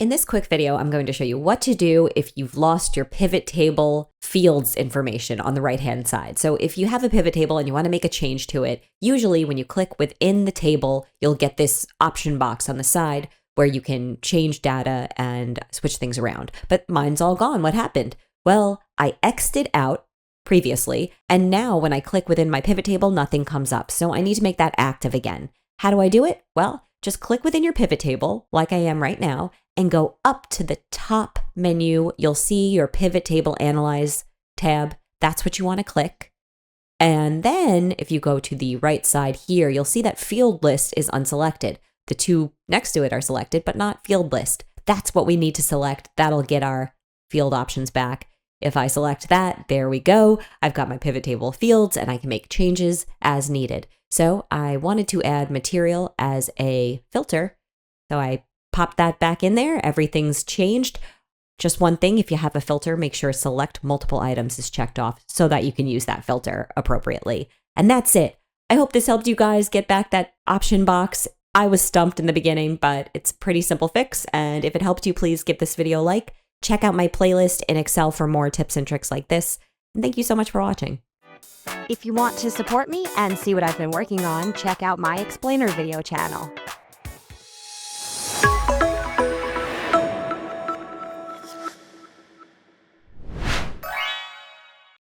In this quick video, I'm going to show you what to do if you've lost your pivot table fields information on the right-hand side. So if you have a pivot table and you want to make a change to it, usually when you click within the table, you'll get this option box on the side where you can change data and switch things around. But mine's all gone. What happened? Well, I X'd it out previously, and now when I click within my pivot table, nothing comes up. So I need to make that active again. How do I do it? Well, just click within your pivot table, like I am right now, and go up to the top menu. You'll see your Pivot Table Analyze tab. That's what you want to click. And then if you go to the right side here, you'll see that Field List is unselected. The two next to it are selected, but not Field List. That's what we need to select. That'll get our field options back. If I select that, there we go. I've got my pivot table fields and I can make changes as needed. So I wanted to add material as a filter. So I popped that back in there. Everything's changed. Just one thing, if you have a filter, make sure select multiple items is checked off so that you can use that filter appropriately. And that's it. I hope this helped you guys get back that option box. I was stumped in the beginning, but it's a pretty simple fix. And if it helped you, please give this video a like. Check out my playlist in Excel for more tips and tricks like this. And thank you so much for watching. If you want to support me and see what I've been working on, check out my explainer video channel.